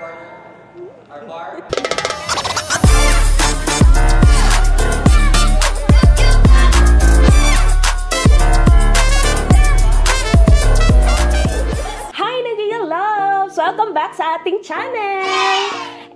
Our bar. Hi, Nagiya Loves! Welcome back sa ating channel!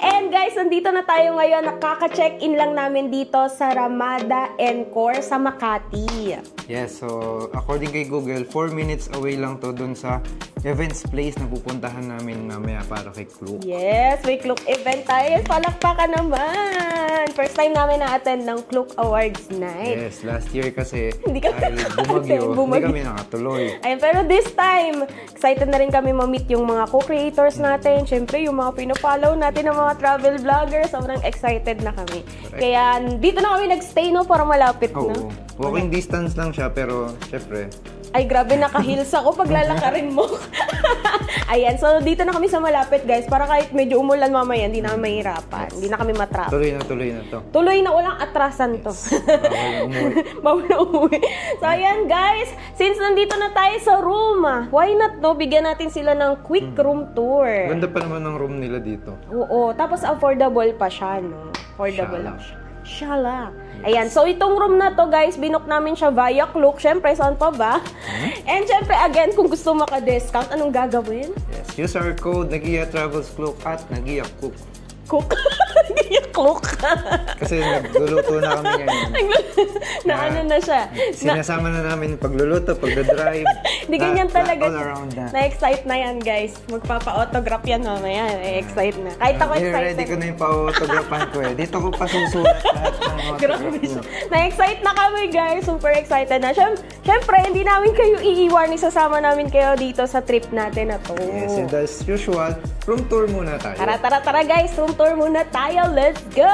And guys, nandito na tayo ngayon. Nakaka-check-in lang namin dito sa Ramada Encore sa Makati. Yes, so according kay Google, 4 minutes away lang to dun sa events place na pupuntahan namin mamaya para kay Klook. Yes, may Klook event tayo. Palakpakan naman! First time namin na-attend ng Klook Awards Night. Yes, last year kasi dahil bumagyo, hindi kami nakatuloy. Ayun, pero this time, excited na rin kami ma-meet yung mga co-creators natin. Siyempre, yung mga pinafollow natin ng mga travel vloggers. Sobrang excited na kami. Correct. Kaya, dito na kami nag-stay, no? Para malapit, Oo. no? Walking distance lang siya, pero syempre. Ay, grabe, naka-heels ako pag lalakarin mo. Ayan, so dito na kami sa malapit, guys. Para kahit medyo umulan mamaya, hindi na kami mahirapan. Hindi na kami matrap. Tuloy na to. Tuloy na, walang atrasan to. Bawal na umuwi. Bawal na umuwi. So, ayan, guys. Since nandito na tayo sa room, why not, no? Bigyan natin sila ng quick room tour. Ganda pa naman ng room nila dito. Oo. Tapos, affordable pa siya, no? Affordable Shala. lang siya. Shala. Ayan. So, itong room na to, guys, binook namin siya via Klook. Siyempre, saan pa ba? And syempre, again, kung gusto maka-discount, anong gagawin? Yes, use our code Nagiya Travels Klook at Nagiya Cook. Cook. Nagiya Klook. Kasi nagluluto na kami ngayon. Ano na siya. Sinasama na namin pagluluto, pagdadrive. Hindi ganyan talaga. All around that. Na-excite na yan, guys. Magpapa-autograph yan mamaya. Na-excite na. Kahit ako excited. Ready ko na yung pa-autographan ko eh. Dito ko pa susulat lahat ng autograph Grabe ko. siya. Na-excite na kami, guys. Super excited na. Siyempre, hindi namin kayo iiwan. Isasama namin kayo dito sa trip natin na to. Yes, and as usual, room tour muna tayo. Tara, guys. Room tour muna tayo. Let's go!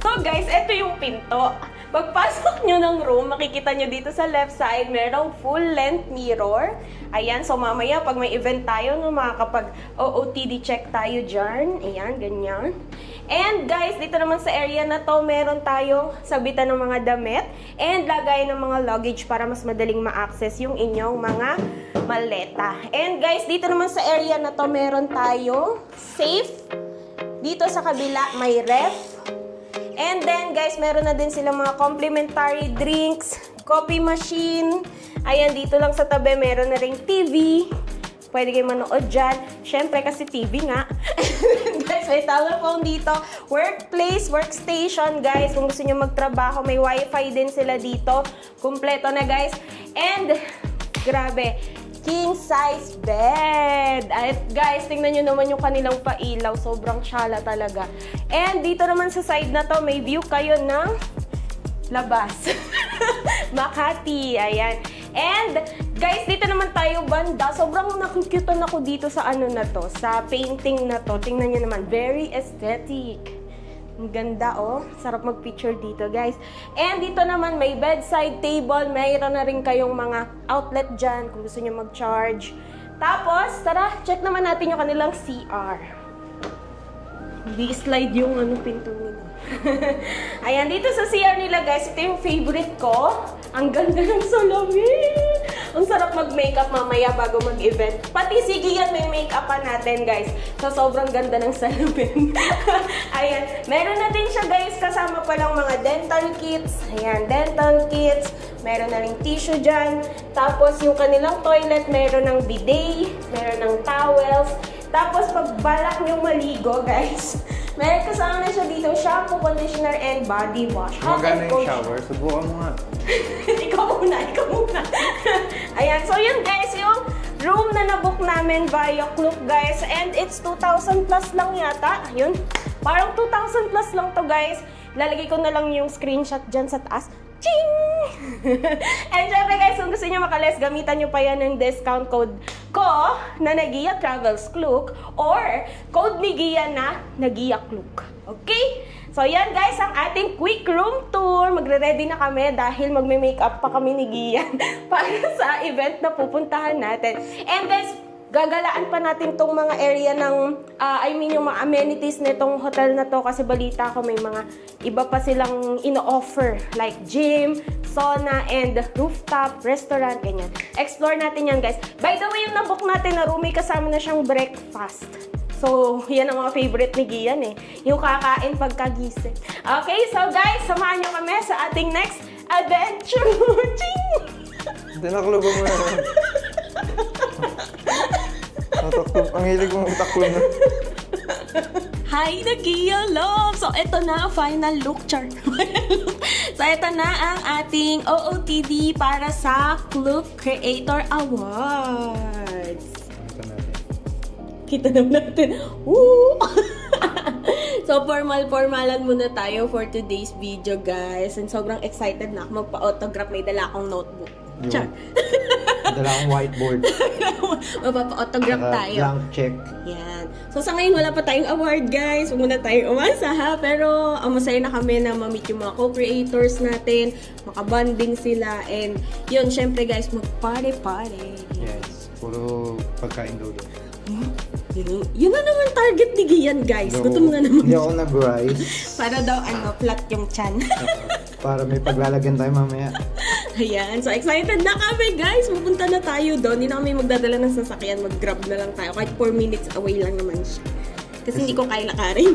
So, guys, ito yung pinto. Pagpasok nyo ng room, makikita nyo dito sa left side, merong full-length mirror. Ayan, so mamaya pag may event tayo, no, makakapag-OOTD check tayo dyan. Ayan, ganyan. And guys, dito naman sa area na to, meron tayong sabitan ng mga damit and lagay ng mga luggage para mas madaling ma-access yung inyong mga maleta. And guys, dito naman sa area na to, meron tayong safe. Dito sa kabila, may ref. And then, guys, meron na din silang mga complimentary drinks, coffee machine. Ayan, dito lang sa tabi, meron na ring TV. Pwede kayo manood dyan. Siyempre, kasi TV nga. Guys, may telephone dito. Workplace, workstation, guys. Kung gusto nyo magtrabaho, may wifi din sila dito. Kumpleto na, guys. And, grabe, king size bed. At guys, tingnan nyo naman yung kanilang pailaw. Sobrang syala talaga. And dito naman sa side na to, may view kayo ng labas. Makati. Ayan. And guys, dito naman tayo banda. Sobrang nakukutan ako dito sa ano na to. Sa painting na to. Tingnan nyo naman. Very aesthetic. Ang ganda, oh. Sarap mag-picture dito, guys. And dito naman, may bedside table. Mayroon na rin kayong mga outlet dyan kung gusto nyo mag-charge. Tapos, tara, check naman natin yung kanilang CR. Hindi slide yung pinto nila. Ayan, dito sa CR nila, guys, ito yung favorite ko. Ang ganda ng salamin. Ang sarap mag-makeup mamaya bago mag-event. Pati si Gian may make-up pa natin, guys. So, sobrang ganda ng salamin. Ayan. Meron na din siya, guys. Kasama pa lang mga dental kits. Ayan, dental kits. Meron na rin tissue dyan. Tapos, yung kanilang toilet, meron ng bidet. Meron ng towels. Tapos, pag balak nyo maligo, guys, meron kasama na siya dito, shampoo, conditioner, and body wash. Magana yung shower? Subukan mo nga. Ikaw muna. Ayan, so yun, guys, yung room na nabook namin via Klook, guys. And it's 2,000 plus lang yata. Yun. Parang 2,000 plus lang to, guys. Lalagay ko na lang yung screenshot dyan sa taas. Ching! And syempre, guys, kung gusto nyo makalis, gamitan nyo pa yan ng discount code ko na Nagiya Travels Klook or code ni Gia na Nagiya Klook. Okay? So, yan, guys, ang ating quick room tour. Magre-ready na kami dahil magme-makeup pa kami ni Gia para sa event na pupuntahan natin. And guys, gagalaan pa natin tong mga area ng, yung mga amenities nitong hotel na to kasi balita ko may mga iba pa silang ino-offer like gym, sauna, and rooftop, restaurant, ganyan. Explore natin yan, guys. By the way, yung nabook natin na room, may kasama na siyang breakfast. So, yan ang mga favorite ni Gian eh. Yung kakain pagkagising. Okay, so guys, samahan nyo kami sa ating next adventure. Tinaklo ba mo na? Ang hilig mong taklo na. Hi, Nagia Love! So, ito na, final look chart. So, ito na ang ating OOTD para sa Klook Creator Awards. Kita natin. Woo! So, formal-formalan muna tayo for today's video, guys. And sobrang excited na ako magpa-autograph. May dala akong notebook. Char. Dala akong whiteboard. Mapapa-autograph tayo. Blank check. Yan. So, sa ngayon, wala pa tayong award, guys. Huwag muna tayong umasa, ha? Pero, masaya na kami na ma-meet yung mga co-creators natin. Makabanding sila. And, yun, syempre, guys, mag-party-party. Yes. Puro pagkain daw doon. Yun na naman target ni Gian, guys. Gutom na naman. Hindi ako nag-rice. Para daw, flat yung chan. Para may paglalagyan tayo mamaya. Ayan. So, excited na kami, guys. Pupunta na tayo doon. Hindi na kami magdadala ng sasakyan. Mag-grab na lang tayo. Kahit 4 minutes away lang naman siya. Kasi hindi ko kaya lakarin.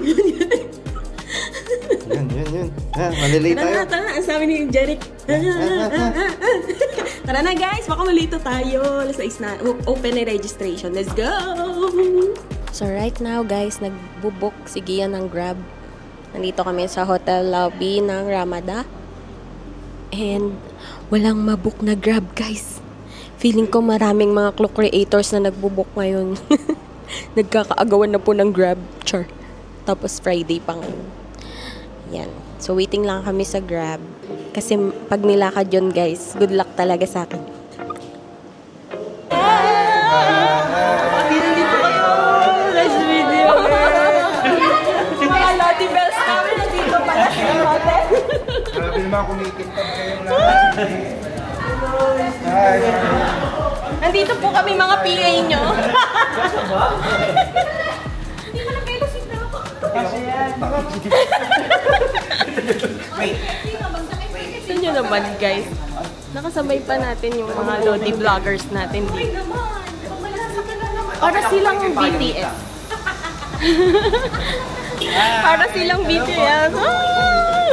Yun. Malilate tayo. Tara. Ang sabi ni Jeric. Tara na, guys. Baka malito tayo. Alas 6 na. Open na registration. Let's go! So, right now, guys, nagbubuk si Gian ng Grab. Nandito kami sa hotel lobby ng Ramada. And walang mabook na Grab, guys. Feeling ko maraming mga Klook creators na nagbubuk ngayon. Nagkakaagawan na po ng Grab. Char. Tapos Friday pa ngayon. Yan. So, waiting lang kami sa Grab. Kasi pag nilakad yun, guys, good luck talaga sa akin. Nandito kayo! Nice video, mga Lottie Bells namin nandito pala sa hotel. Grabe naman kumikintag kayong lahat. Hi! Nandito po kami mga PA nyo. Hindi ko na kayo sila ako. Gusto nyo naman, guys. Nakasabay pa natin yung mga Lodi vloggers natin dito. Para silang BTS. Para silang BTS.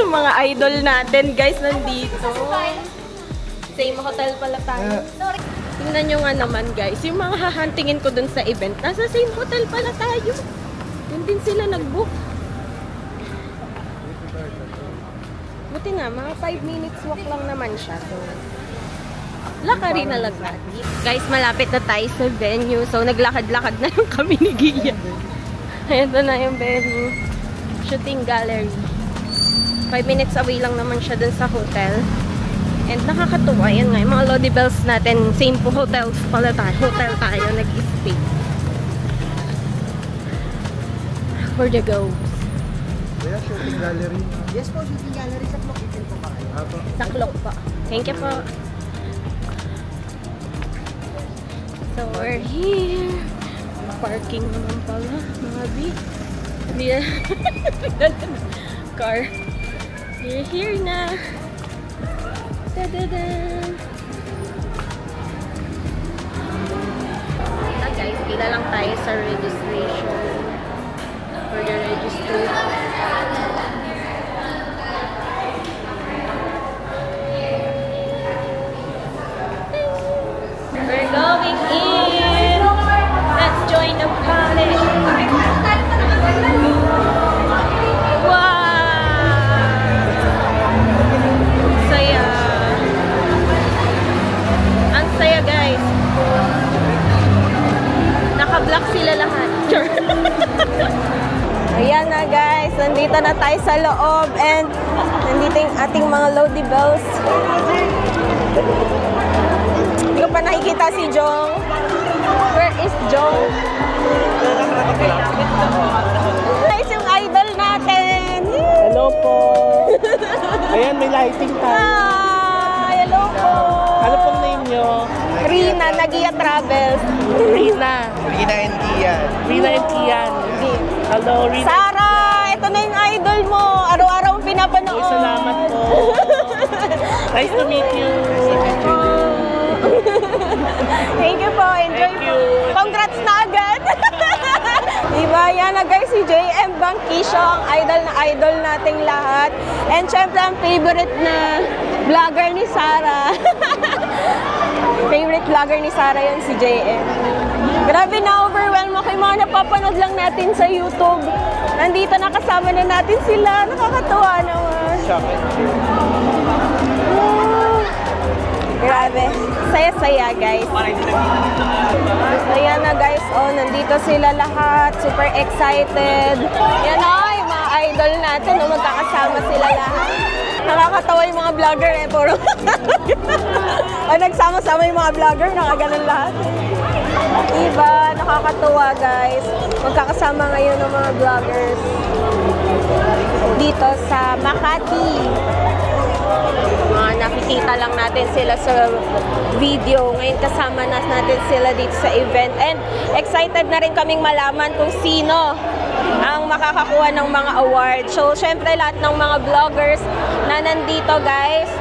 Mga idol natin, guys, nandito. Same hotel pala tayo. Tingnan nyo nga naman, guys. Yung mga hahantingin ko dun sa event, nasa same hotel pala tayo. Yun din sila nag-book. Buti nga, mga 5 minutes walk lang naman siya. So, lakarin na lang natin. Guys, malapit na tayo sa venue. So, naglakad-lakad na lang kami ni Gian. Ayan na yung venue. Shooting gallery. 5 minutes away lang naman siya dun sa hotel. And nakakatuwa. Yan nga, yung mga Lodi Bells natin, same po hotels pala tayo. Hotel tayo, nag-stay. For the go. Kaya shooting gallery. Yes po, shooting gallery sa Klook. Itin po pa kayo. Sa Klook pa. Thank you po. So, we're here. Parking naman pala, mga B. Hindi na. Car. We're here na. Da-da-da. Ito guys, pila lang tayo sa registration. For the registration. We're going in. Let's join the party. Wow! Saya. Ang saya, guys. Naka-block sila lahat. Ayan na, guys. Nandito na tayo sa loob and nandito yung ating mga Lodi Bells. Hindi ko pa nakikita si Jong. Where is Jong? Guys, yung idol natin. Hello po. Ayan, may lighting tayo. Hi! Hello po! Ano pong name nyo? Rina, Nagia Travels. Rina. Rina and Kian. Rina and Kian. Hello, Rina. Sarah! Ito na yung idol mo. Araw-araw ang pinapanood. Uy, salamat po. Nice to meet you. Thank you po. Enjoy Thank po. you. Congrats na agad. Diba? Ayan na guys, si JM Bangkisyo, ang idol na idol nating lahat. And syempre, ang favorite na vlogger ni Sarah. Favorite vlogger ni Sarah yun, si JM. Grabe, na-overwhelm ako. Yung mga napapanood lang natin sa YouTube. Nandito nakasama na natin sila. Nakakatuwa naman. Grabe. Saya-saya, guys. Ayan na, guys. Oh, nandito sila lahat. Super excited. Yan na, yung mga idol natin. Oh, magkakasama sila lahat. Nakakatawa yung mga vlogger eh. Puro. O, nagsama-sama yung mga vlogger. Nakaganon lahat. Diba? Nakakatuwa, guys. Magkakasama ngayon ng mga vloggers. Dito sa Makati. Nakikita lang natin sila sa video. Ngayon kasama natin sila dito sa event. And excited na rin kaming malaman kung sino ang makakakuha ng mga awards. So, syempre lahat ng mga vloggers na nandito, guys,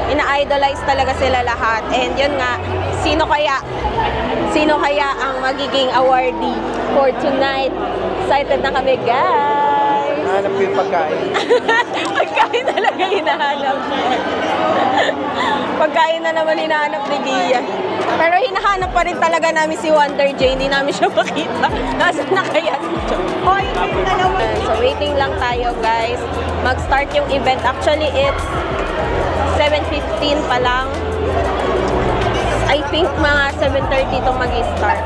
ina-idolize talaga sila lahat. And yun nga, sino kaya ang magiging awardee for tonight? Excited na kami, guys. Hanap ko yung pagkain. Pagkain talaga hinahanap. Pagkain na naman hinahanap ni Gia. Pero hinahanap pa rin talaga namin si Wonder J. Hindi namin siya makita. Nasaan na kaya si Jo? Hoy, na naman. So waiting lang tayo, guys. Mag-start yung event. Actually, it's 7:15 pa lang. I think mga 7:30 itong mag-start.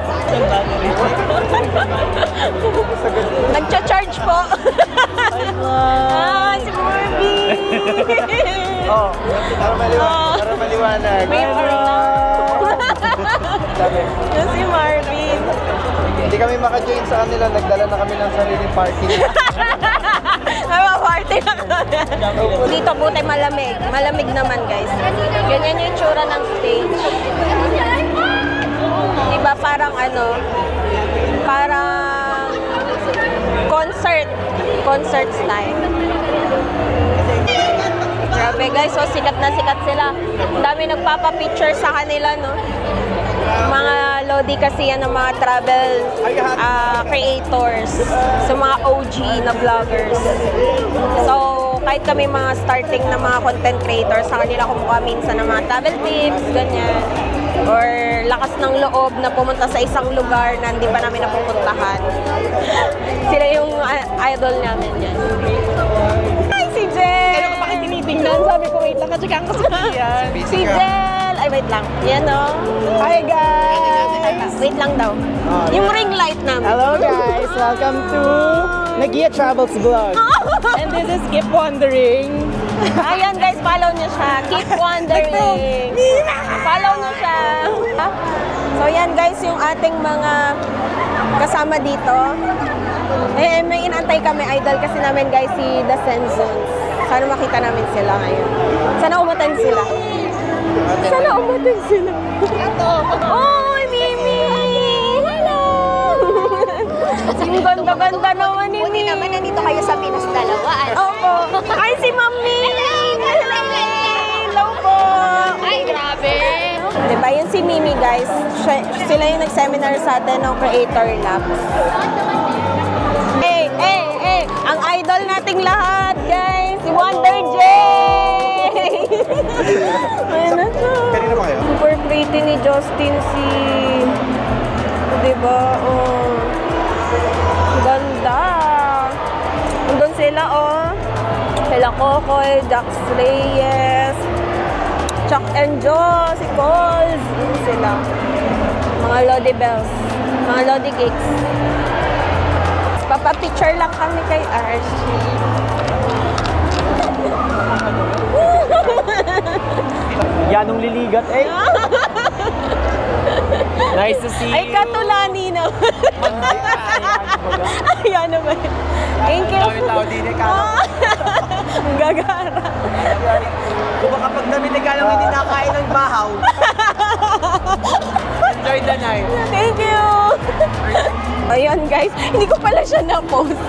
Nagcha-charge po. Si Marvin! Para maliwanag. May Yan si Marvin. Hindi kami maka-join sa kanila. Nagdala na kami ng sariling party. Party na kami. Dito buti malamig. Malamig naman, guys. Ganyan yung tsura ng stage. Diba parang parang concert style. Grabe, guys, so sikat na sikat sila. Ang dami nagpapa-picture sa kanila, no? Mga Lodi kasi yan ng mga travel creators. So mga OG na vloggers. So kahit kami mga starting na mga content creators, sa kanila kumukuha minsan ng mga travel tips, ganyan. Or lakas ng loob na pumunta sa isang lugar na hindi pa namin napupuntahan. Sila yung idol namin yan. Hi, si Jel! Kaya bakit tinitingnan? Sabi ko, wait lang, katsagang ko sa si Jel! Ay, wait lang. Yan, no? Hi, guys! Wait lang daw. Yung ring light namin. Hello, guys! Welcome to Nagia Travels Vlog. And this is Keep Wondering. Ayan, guys, follow niyo siya. Keep wondering. Follow niyo siya. So, yan, guys, yung ating mga kasama dito. Eh, may inantay kami, idol kasi namin, guys, si The Senzons. Sana makita namin sila ngayon. Sana umaten sila. Sana umaten sila. Oy, Mimi! Hello! Ang ganda-ganda naman ni Mimi. Naman nandito kayo sa Pinas dalawa. Opo. Ay, si Mami! Hello po! Ay, grabe! Diba, yun si Mimi, guys. Sila yung nag-seminar sa atin ng Creator Labs. Ang idol nating lahat, guys! Si Wonder J! Ayan na siya. Kanina ba kayo? Super pretty ni Justin si... Diba? Oh. Ganda! Nandun sila, oh. Sila Kokoy, Jax Reyes, Chuck and Joe, si Coles. Sila. Mga Lodi Bells. Mga Lodi Cakes. Papapicture lang kami kay Archie. Yanong liligat eh. Nice to see you. Ay, katulani na. Ayan naman. Thank you. Tao din eh, Ang gagara. Kung baka pag naminig ka lang hindi nakain ng bahaw. Enjoy the night. Thank you. Ayun, guys. Hindi ko pala siya na-post.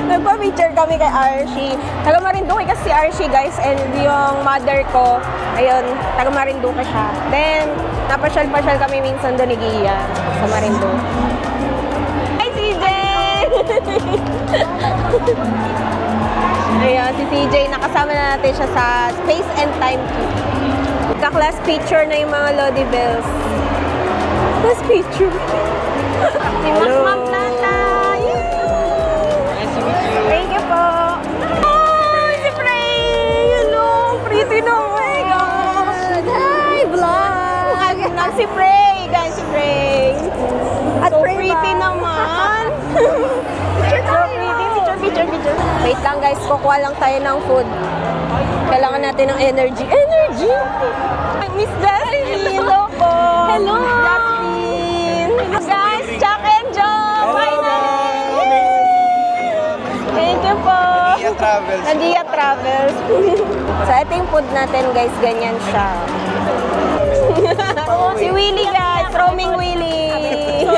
Nagpa-picture kami kay Archie. Taga Marinduque kasi si Archie, guys. And yung mother ko, ayun, taga Marinduque siya. Then, napasyal-pasyal kami minsan doon ni Gia sa Marinduque. Hi, CJ! Ayan, si CJ, nakasama na natin siya sa Space and Time 2. Ka-class picture na yung mga Lodi Bells. Class picture. Si Makmak Tata. Nice to meet you. Thank you po. Oh, si Frey! Hello, pretty na. Oh my God. Hi, vlog. Si Frey, guys, si Frey. At so pretty naman. Picture. Wait lang guys, kukuha lang tayo ng food. Kailangan natin ng energy. Energy! Miss Jasmine, hello po. Hello! Jasmine. Hello guys, Chuck and Joe. Finally! Thank you po. Nadia Travels. Nadia Travels. So, ito yung food natin guys, ganyan siya. Si Willie guys, roaming Willie.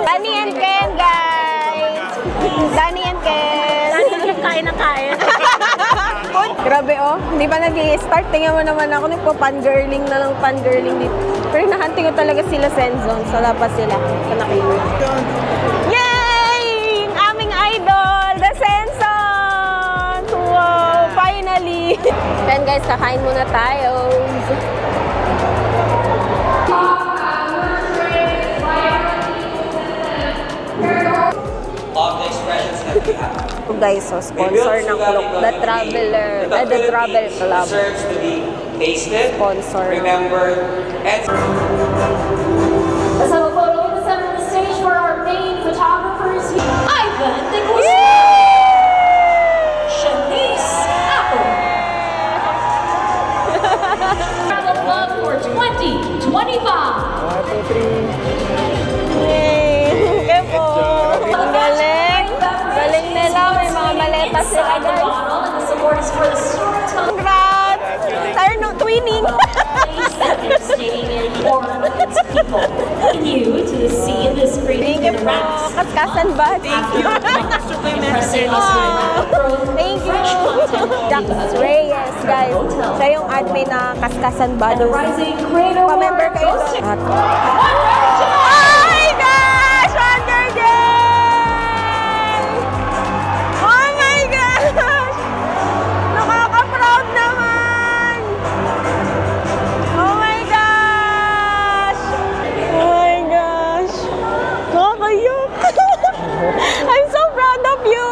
Danny and Ken guys. Danny and Ken. Kain na kain. Grabe oh, hindi pa nag-i-start. Tingnan mo naman ako, nagpo-fangirling na lang, fangirling dito. Pero hinahanting ko talaga sila Senzon. So, lapas sila. Yay! Yung aming idol, the Senzon! Wow, finally! Then guys, kakain muna tayo. So guys, so sponsor ng Kulok, The Traveler, The Travel Club. Sponsor. Let's have a photo in the center of the stage for our main photographers here. Ivan Nicholas. Shanice Apple. Travel Club for 2025. 1, 2, 3. Yay! Okay po. Ang galing. Galing nila. May mga maleta sila guys. And the support is for the storytelling. Congrats! Tayo no, twinning. That they're staying in for its people. You to see this great Thank you po. Kaskasan ba? Thank you. Impressing us with growth, Thank you. fresh content. Jax Reyes, guys. Siya yung admin na Kaskasan ba? And the Rising Creator Pa-member Award kayo goes to doon. Wonder Oh my gosh! Wonder Girl! Oh my gosh! Nakaka-proud naman! Oh my gosh! Oh my gosh! Nakakayok! I'm so proud of you!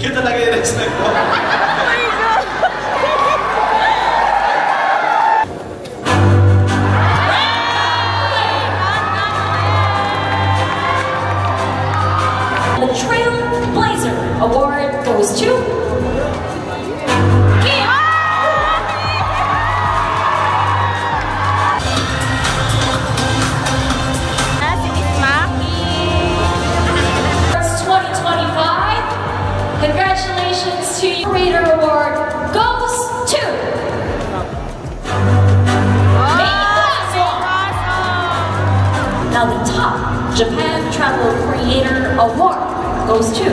Yun talaga yung respect ko. Oh my God! The Trailblazer Award goes to Kim. Si Miss Maki. It's 2025. Congratulations to you. Creator Award goes to Now the top Japan Travel Creator Award goes to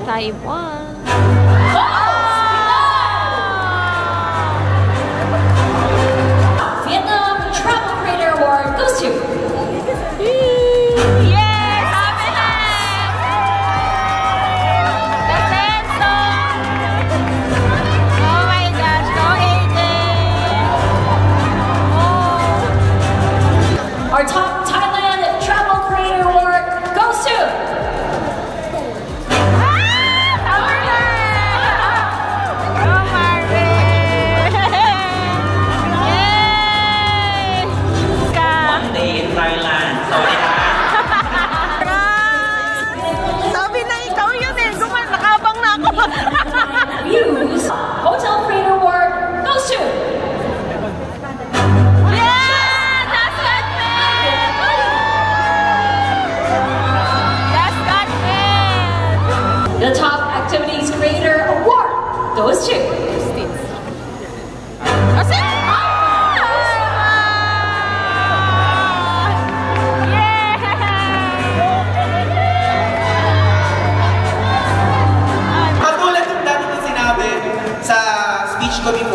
Taiwan. Vietnam Travel Creator Award goes to Yes! The Senzon! Oh my gosh, go Aiden! Oh! our top Thailand Travel Creator Award goes to Views Hotel Creator Award goes to the Top Activities Creator Award goes to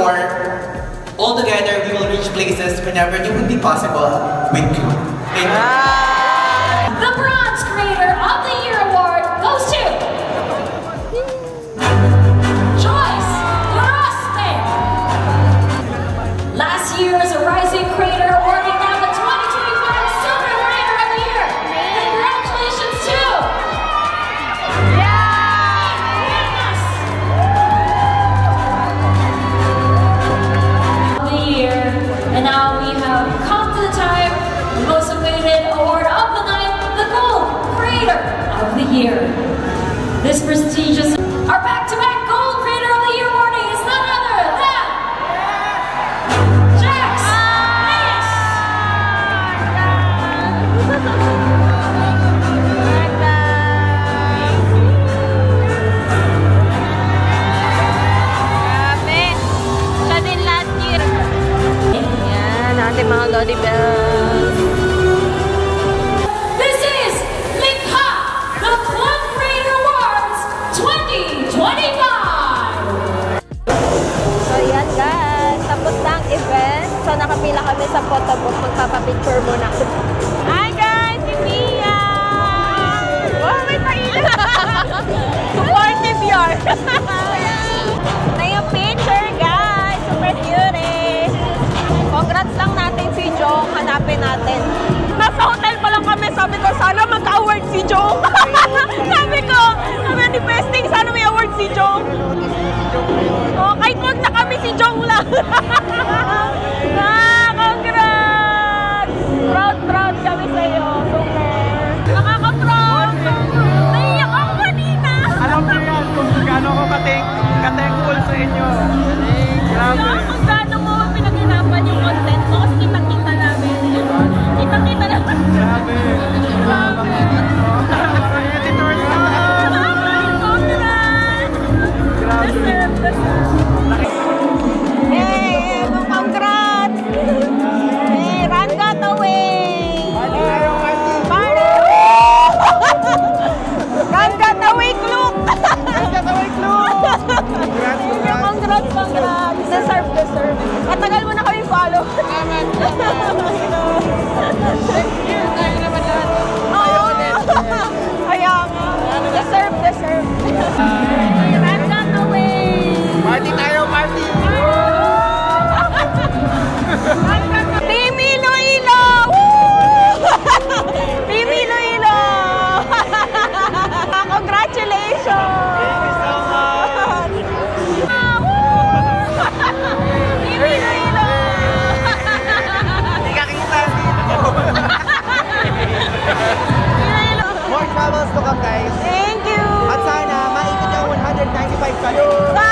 more. All together, we will reach places whenever it would be possible with you. Thank you. The Bronze Creator of the Year Award goes to Joyce Goroste. Last year's Rising Creator Award and now the 2025 Silver Creator of the Year. Congratulations to the year. And now we have come to the time, the most awaited award of the night, the Gold Creator of the Year. This prestigious, our back-to-back Gold Creator of the Year awardee is none other than Jax Reyes. Grabe. Siya din last year. Yan, ating mga Lodi Bells. This is Likha, the Club Creator Awards 2025. So yan guys, tapos na ang event. So nakapila kami sa photo booth. Magpapapicture muna. Hi guys, si Mia! Wow, may paila! Supportive yarn! Na yung picture guys, super cute. Congrats lang natin si Jong, hanapin natin. Nasa hotel pa lang kami, sabi ko sana mag-award si Jong. sabi ni Pesting, sana may award si Jong. Oh, kahit wag na kami si Jong lang. Congrats! Proud kami sa'yo. Super. Nakaka-proud. Naiyak ako kanina. Alam niyo yan kung gaano ako ka-thankful sa inyo. Grabe. Kung gaano mo pinaghirapan yung content mo kasi kitang-kita namin. Kitang-kita namin. Grabe. Mga editors na. Congrats! Hey, congrats! Hey, run got away! Party! Run got away, Kluk! Congrats! Deserve. Matagal mo na kami follow. Kaya nga. Deserve. Run got away! Party tayo, party! Team Iloilo! Team Iloilo! Congratulations! Thank you so much! Team Iloilo! Hindi ka kita dito! More travels to come, guys! Thank you! At sana, maikot yung 195 kayo! Wow!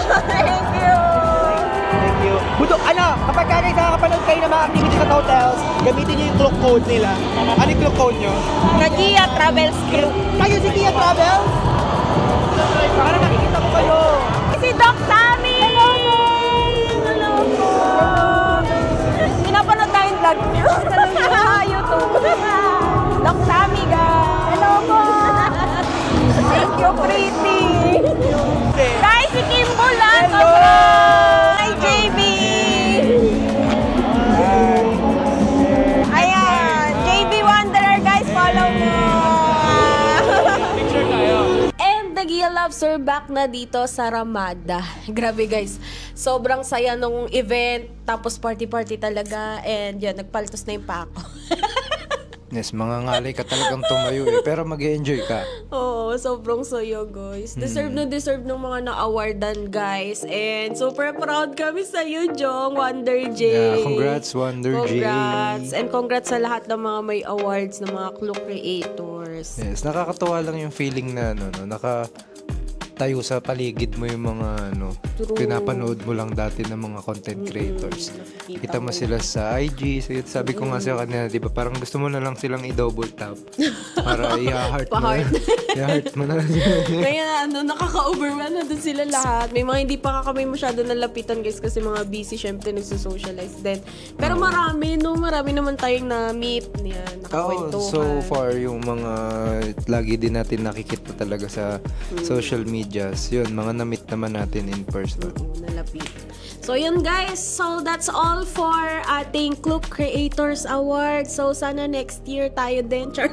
Thank you! Thank you. Buto, kapag guys nakakapanood kayo ng mga activities at hotels, gamitin nyo yung clock code nila. Ano yung clock code nyo? Nagia Travels Group. Kayo si Kia Travels? Para nakikita ko kayo. Si Doc Sammy! Hello po! Pinapanood tayong vlog niyo sa YouTube. Doc Sammy, guys! Hello po! Thank you, pretty! Guys, si Kimball lang! Hello! Hi, JB! Ayan! JB Wanderer, guys! Follow mo! And Nagia Loves are back na dito sa Ramada. Grabe guys, sobrang saya nung event, tapos party-party talaga, and yun, nagpaltos na yung pako. Yes, mangangalay ka talagang tumayo eh. Pero mag-enjoy ka. Oo, sobrang saya guys. Deserve na deserve ng mga na-awardan guys. And super proud kami sa iyo, Jong, Wonder J. Yeah, congrats, Wonder J. Congrats. And congrats sa lahat ng mga may awards ng mga Clue Creators. Yes, nakakatuwa lang yung feeling na tayo sa paligid mo yung mga True. pinapanood mo lang dati ng mga content creators. Kita mo sila sa IG. So, sabi ko nga sa kanila, di ba, parang gusto mo na lang silang i-double tap para i-heart mo. I-heart mo na lang. Kaya nakaka-overwhelm na dun sila lahat. May mga hindi pa kami masyado nalapitan guys kasi mga busy syempre nagsusocialize din. Pero marami naman tayong na-meet. Yan, nakakwentuhan. So far, yung mga lagi din natin nakikita talaga sa social media Jazz. Yun, mga na-meet naman natin in person. Nalapit. So yun guys, so that's all for ating Klook Creators Award. So sana next year tayo din, Char.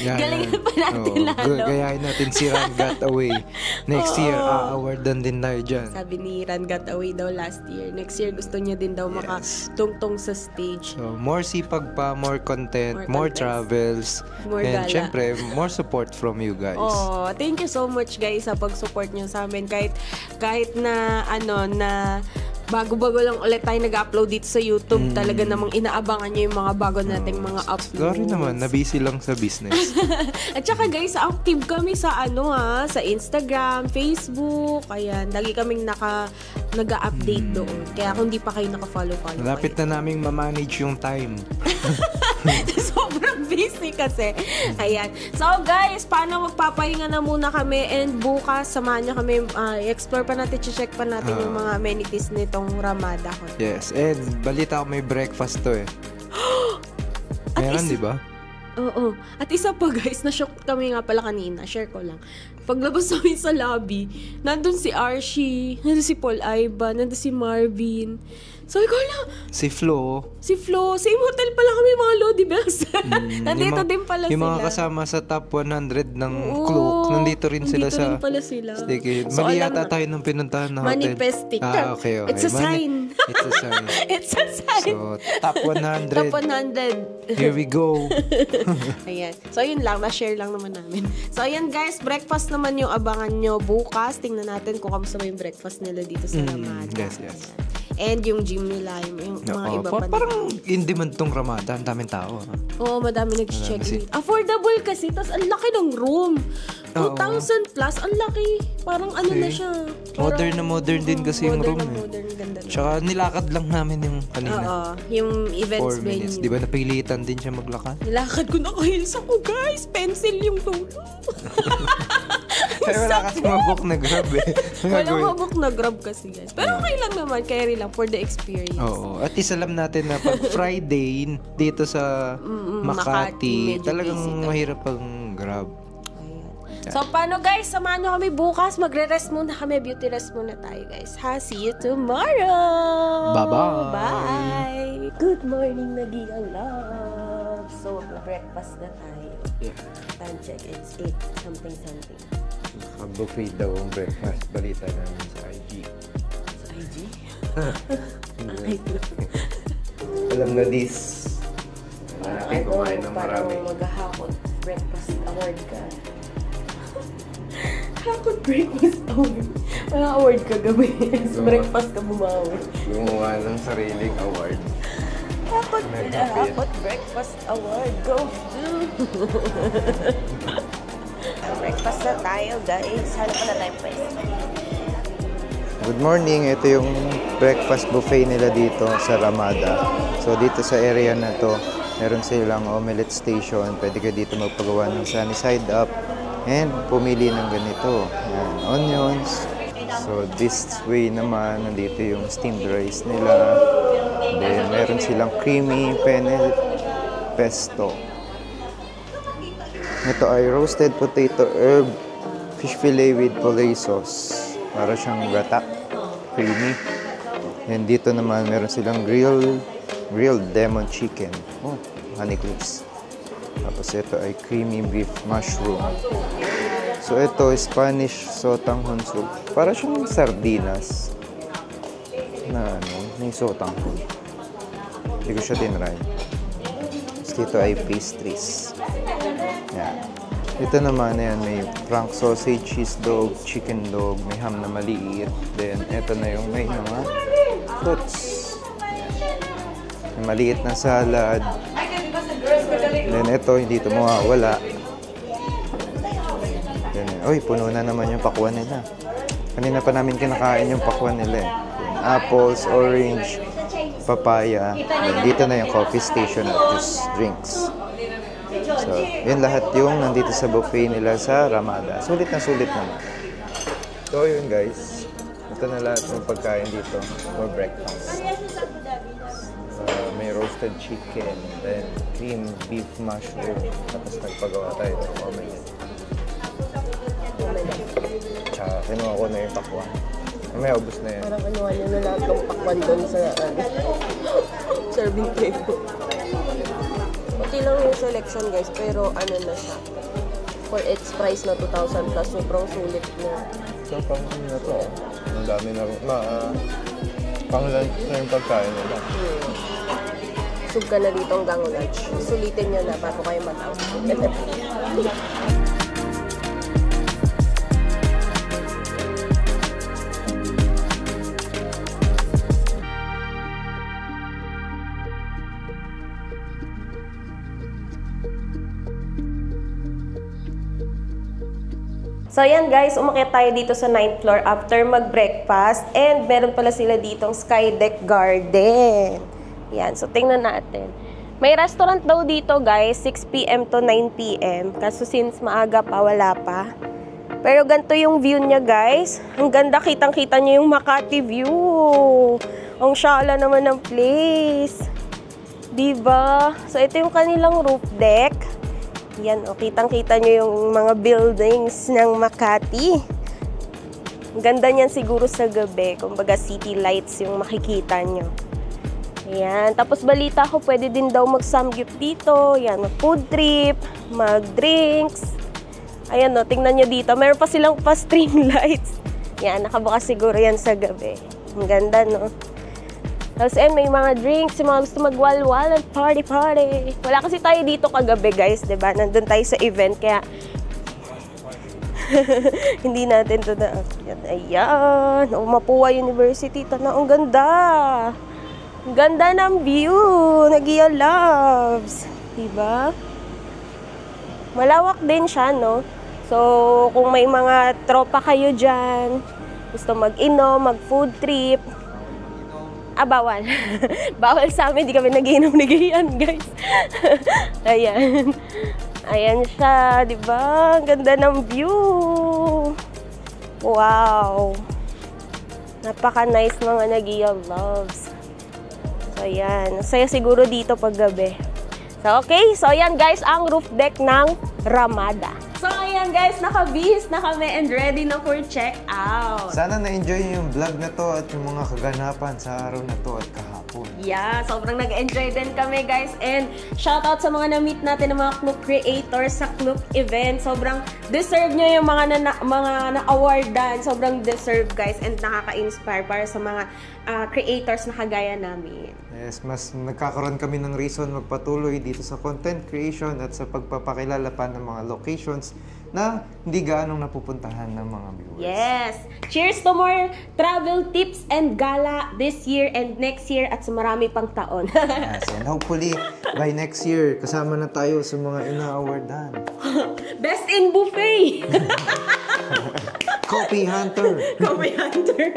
Galingan pa natin lalo. Gayahin natin si Ran Got Away. Next year, awardan din tayo dyan. Sabi ni Ran Got Away daw last year. Next year gusto niya din daw makatungtong sa stage. So, more sipag pa, more content, more travels, more and gala. syempre, more support from you guys. Oh, thank you so much guys sa pag-support niyo sa amin kahit na na bago-bago lang ulit tayo nag-upload dito sa YouTube. Talaga namang inaabangan niyo yung mga bago nating mga uploads. Sorry naman, na-busy lang sa business. At saka guys, active kami sa sa Instagram, Facebook. Ayan, lagi kaming nag-update doon. Kaya kung di pa kayo naka-follow. Malapit na naming ma-manage yung time. Sobrang busy kasi. Ayan. So guys, paano magpapahinga na muna kami and bukas samahan nyo kami, explore pa natin, check pa natin yung mga amenities nitong Ramada Hotel. Yes, and balita ko may breakfast to eh. Meron, di ba? Oo. At isa pa guys, na-shock kami nga pala kanina. Share ko lang. Paglabas namin sa lobby, nandun si Archie, nandun si Paul Aiba, nandun si Marvin. Sabi ko lang, Si Flo. same hotel pala kami mga Lodi Bells. Nandito din pala sila. Yung mga kasama sa top 100 ng Klook, nandito rin sila sa rin pala sila. staycation. So, Mali alam yata na. tayo nung pinuntahan na hotel. Manifesting. Okay. It's a sign. It's a sign. It's a sign. So, top 100. Top 100. Here we go. Ayan. So, yun lang. Na-share lang naman namin. So, ayan guys. Breakfast naman yung abangan nyo bukas. Tingnan natin kung kamusta ba yung breakfast nila dito sa Ramada. Yes. And yung gym nila, yung mga iba pa. Parang in demand tong Ramada. Ang daming tao. Oo, madami nag-check-in. Affordable kasi. Tapos, ang laki ng room. 2,000 plus. Ang laki. Parang ano na siya. Modern na modern din kasi yung room. Modern. Ganda na. Tsaka nilakad lang namin yung kanina. Oo. Yung events 4 minutes. venue. Di ba napilitan din siya maglakad? Nilakad ko na heels ako, guys. Pencil yung dulo. Kaya wala kasi mabok na grab eh. Walang mabok na grab kasi, guys. Pero okay lang naman. Carry lang for the experience. Oo. At isa alam natin na pag Friday dito sa Makati, medyo talagang busy mahirap ang grab. So, paano guys? Samahan nyo kami bukas. Magre-rest muna kami. Beauty rest muna tayo, guys. See you tomorrow! Bye-bye! Bye! Good morning, Nagigang Love! So, breakfast na tayo. Yeah. Time check. It's 8 something. Naka-buffet daw ang breakfast. Balita namin sa IG. Sa IG? Alam na this. Natin kumain ng marami. Parang maghahakot breakfast award ka. Hakot breakfast award. Mga award ka gabi. Breakfast ka bumawi. Gumawa ng sariling award. Hakot breakfast award. Go do! Breakfast na tayo, guys. Hanap pa na tayo pwede. Good morning. Ito yung breakfast buffet nila dito sa Ramada. So dito sa area na to, meron silang omelette station. Pwede kayo dito magpagawa ng sunny side up and pumili ng ganito. Yan, onions. So this way naman, nandito yung steamed rice nila. Then meron silang creamy penne pesto. Ito ay roasted potato herb fish fillet with polay sauce. Para siyang gata. Creamy. And dito naman meron silang grilled lemon chicken. Oh, honey crisp. Tapos ito ay creamy beef mushroom. So ito Spanish sotanghon soup. Para siyang sardinas. Na may sotanghon. Hindi ko siya tinry. Tapos dito ay pastries. Yan. Ito naman, ayan, may frank sausage, cheese dog, chicken dog, may ham na maliit. Then, ito na yung may mga fruits. May maliit na salad. Then, ito, hindi ito mawawala. Then, oy, puno na naman yung pakwan nila. Kanina pa namin kinakain yung pakwan nila. Then, apples, orange, papaya. Then, dito na yung coffee station at juice drinks. So, yun lahat yung nandito sa buffet nila sa Ramada. Sulit na sulit naman. So, yun guys. Ito na lahat ng pagkain dito for breakfast. May roasted chicken, then cream beef mushroom. Tapos nagpagawa tayo ng omelette. Tsaka kinuha ko na yung pakwan. May ubos na yan. Parang ano na lahat ng pakwan doon sa serving table. Kunti lang yung selection guys, pero ano na siya. For its price na 2,000 plus, sobrang sulit na. So, pang na to. Ang dami na rin. Pang lunch na yung pagkain nila. Sub ka na dito hanggang lunch. Sulitin nyo na bago kayo matawag. So ayan guys, umakyat tayo dito sa 9th floor after mag-breakfast and meron pala sila ditong Sky Deck Garden. Yan, so tingnan natin. May restaurant daw dito guys, 6 p.m. to 9 p.m. Kaso since maaga pa, wala pa. Pero ganito yung view niya guys. Ang ganda, kitang-kita niyo yung Makati view. Ang syala naman ng place. Diba? So ito yung kanilang roof deck. Yan, o, kitang-kita nyo yung mga buildings ng Makati. Ang ganda niyan siguro sa gabi. Kumbaga city lights yung makikita nyo. Ayan. Tapos balita ko, pwede din daw mag-samgyup dito. Yan, mag-food trip, mag-drinks. Ayan o, tingnan nyo dito. Meron pa silang pa-string lights. Yan, nakabukas siguro yan sa gabi. Ang ganda, no? Tapos may mga drinks, yung mga gusto magwalwal at party-party. Wala kasi tayo dito kagabi guys, diba? Nandun tayo sa event, kaya hindi natin ito na. Ayan, Mapua University. Tana, ang ganda. Ang ganda ng view. Nagiya Loves. Diba? Malawak din siya, no? So, kung may mga tropa kayo dyan, gusto mag-inom, mag-food trip, bawal. Bawal sa amin, di kami nag-iinom-nagiyan, guys. Ayan. Ayan siya, di ba? Ang ganda ng view. Wow. Napaka-nice mga Nagiya Loves. So, ayan. Saya siguro dito pag gabi. So, okay. So, ayan, guys, ang roof deck ng Ramada. So, ayan guys, nakabihis na kami and ready na for check-out. Sana na-enjoy niyo yung vlog na to at yung mga kaganapan sa araw na to at kahapon. Yeah, sobrang nag-enjoy din kami guys. And shoutout sa mga na-meet natin ng mga Klook creators sa Klook event. Sobrang deserve nyo yung mga na-awardan. Sobrang deserve guys and nakaka-inspire para sa mga creators na kagaya namin. Yes, mas nagkakaroon kami ng reason magpatuloy dito sa content creation at sa pagpapakilala pa ng mga locations na hindi gaanong napupuntahan ng mga viewers. Yes! Cheers to more travel tips and gala this year and next year at sa marami pang taon. Yes, and hopefully by next year, kasama na tayo sa mga ina-awardan. Best in buffet! Copy Hunter! Copy Hunter!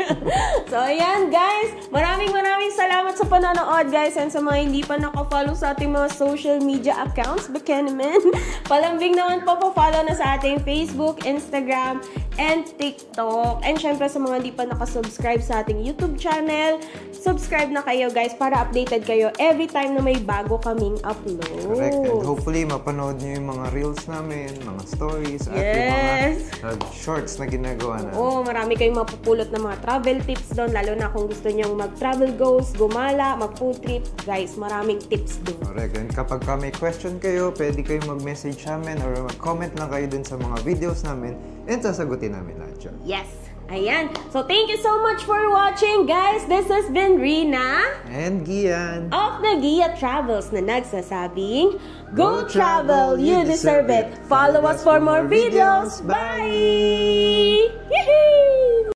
So, ayan guys. Maraming salamat sa panonood guys and sa mga hindi pa nakafollow sa ating mga social media accounts, Bikinimen. Palambing naman po follow na sa ating Facebook, Instagram, and TikTok. And syempre sa mga hindi pa nakasubscribe sa ating YouTube channel, subscribe na kayo guys para updated kayo every time na may bago kaming upload. Correct. And hopefully mapanood nyo yung mga reels namin, mga stories, at yung mga shorts na ginagawa namin. Oo, marami kayong mapupulot na mga travel tips doon, lalo na kung gusto nyong mag-travel goals, gumala, mag-food trip. Guys, maraming tips doon. Correct. And kapag may question kayo, pwede kayong mag-message namin or mag-comment lang kayo dun sa mga videos namin and sasagutin namin lahat yun. Yes! Ayan. So, thank you so much for watching, guys. This has been Rina And Gian of Nagiya Travels na nagsasabing, Go travel, you deserve it. Follow us for more videos. Bye! Yee-hee!